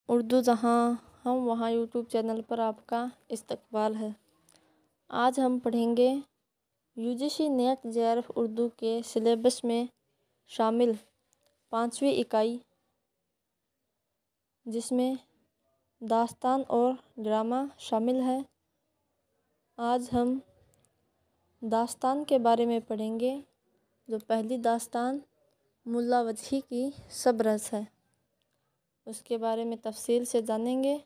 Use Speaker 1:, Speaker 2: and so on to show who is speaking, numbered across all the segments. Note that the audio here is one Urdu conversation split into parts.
Speaker 1: اردو جہاں ہم وہاں یوٹیوب چینل پر آپ کا استقبال ہے۔ آج ہم پڑھیں گے UGC نیٹ JRF اردو کے سلیبس میں شامل 5ویں اکائی، جس میں داستان اور ڈرامہ شامل ہے۔ آج ہم داستان کے بارے میں پڑھیں گے، جو پہلی داستان ملا وجہی کی سب رس ہے، اس کے بارے میں تفصیل سے جانیں گے۔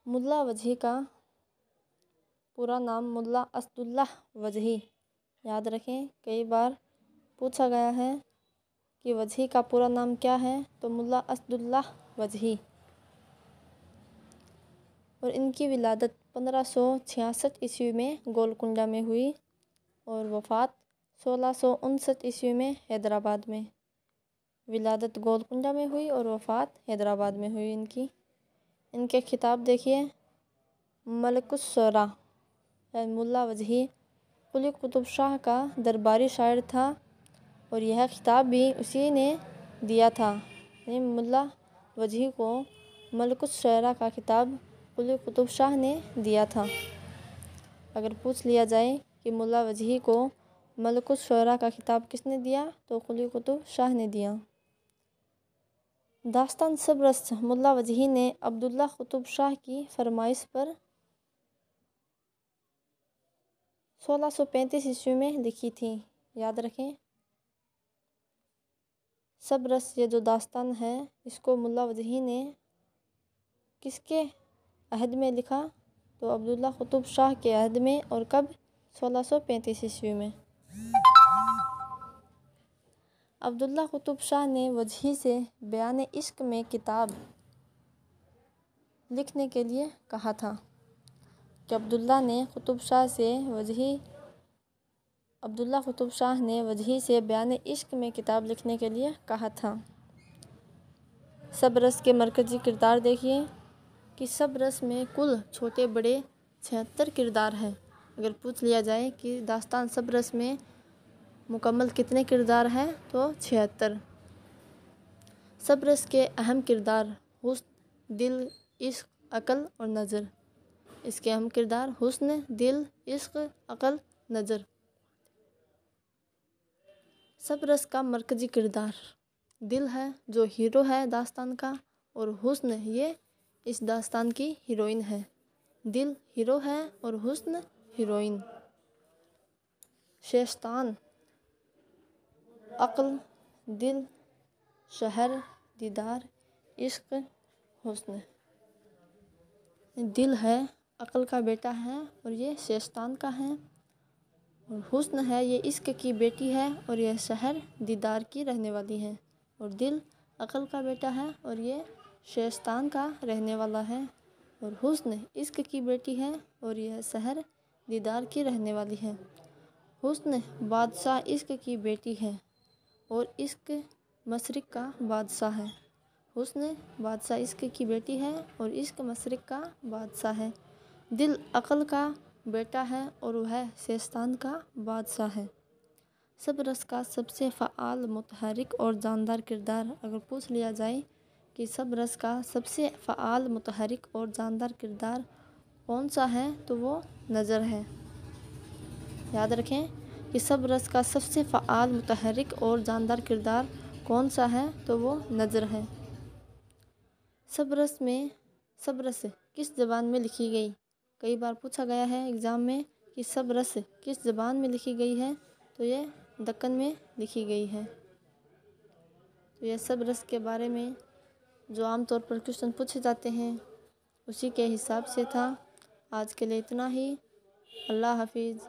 Speaker 1: ملا وجہی کا پورا نام ملا اسد اللہ وجہی، یاد رکھیں کئی بار پوچھا گیا ہے کہ وجہی کا پورا نام کیا ہے، تو ملا اسد اللہ وجہی، اور ان کی ولادت 1566 عیسوی میں گولکنڈہ میں ہوئی اور وفات 1659 عیسوی میں حیدرآباد میں۔ ولادت گولکنڈہ میں ہوئی اور وفات حیدرآباد میں ہوئی ان کے خطاب دیکھیے۔ ملک الشعراء ملا وجہی قلی قطب شاہ کا درباری شاعر تھا، اور یہ خطاب بھی اسی نے دیا تھا، یعنی ملا وجہی کو ملک الشعراء کا خطاب قلی قطب شاہ نے دیا تھا۔ اگر پوچھ لیا جائے کہ ملا وجہی کو ملک الشعراء کا خطاب کس نے دیا، تو قلی قطب شاہ نے دیا۔ داستان سب رس ملا وجہی نے عبداللہ قطب شاہ کی فرمائش پر 1635 عیسوی میں لکھی تھی، یاد رکھیں۔ سب رس یہ جو داستان ہے، اس کو ملا وجہی نے کس کے عہد میں لکھا، تو عبداللہ قطب شاہ کے عہد میں، اور کب؟ 1635 عیسوی میں۔ عبداللہ قطب شاہ نے وجہی سے بیان عشق میں کتاب لکھنے کے لیے کہا تھا، کہ عبداللہ قطب شاہ نے وجہی سے بیان عشق میں کتاب لکھنے کے لیے کہا تھا۔ سب رس کے مرکزی کردار دیکھیے کہ سب رس میں کل چھوٹے بڑے 76 کردار ہیں۔ اگر پوچھ لیا جائے کہ داستان سب رس میں مکمل کتنے کردار ہیں، تو 76۔ سب رس کے اہم کردار حسن، دل، عشق، عقل اور نظر۔ اس کے اہم کردار حسن، دل، عشق، عقل، نظر۔ سب رس کا مرکزی کردار دل ہے، جو ہیرو ہے داستان کا، اور حسن یہ اس داستان کی ہیروئن ہے۔ دل ہیرو ہے اور حسن ہیروئن۔ شیشتان، عقل، دل، شہر، دیدار، عشق، حسن۔ دل ہے، عقل کا بیٹا ہے اور یہ شیشتان کا ہے، اور حسن ہے، یہ عشق کی بیٹی ہے اور یہ شہر دیدار کی رہنے والی ہے۔ اور دل عقل کا بیٹا ہے اور یہ شیشتان کا رہنے والا ہے، اور حسن عشق کی بیٹی ہے اور یہ شہر دیدار کی رہنے والی ہے۔ حسن بادشاہ عشق کی بیٹی ہے اور عشق مشرق کا بادشاہ ہے۔ حسن بادشاہ عشق کی بیٹی ہے اور عشق مشرق کا بادشاہ ہے۔ دل عقل کا بیٹا ہے اور وہ شیشتان کا بادشاہ ہے۔ سب رس کا سب سے فعال، متحرک اور جاندار کردار، اگر پوچھ لیا جائے کہ سب رس کا سب سے فعال، متحرک اور جاندار کردار کون سا ہے، تو وہ نظر ہے۔ یاد رکھیں کہ سب رس کا سب سے فعال، متحرک اور جاندار کردار کون سا ہے، تو وہ نظر ہے۔ سب رس کس زبان میں لکھی گئی؟ کئی بار پوچھا گیا ہے ایگزام میں کہ سب رس کس زبان میں لکھی گئی ہے، تو یہ دکن میں لکھی گئی ہے۔ تو یہ سب رس کے بارے میں جو عام طور پر کویشچن پوچھے جاتے ہیں، اسی کے حساب سے تھا۔ آج کے لیے اتنا ہی۔ اللہ حافظ۔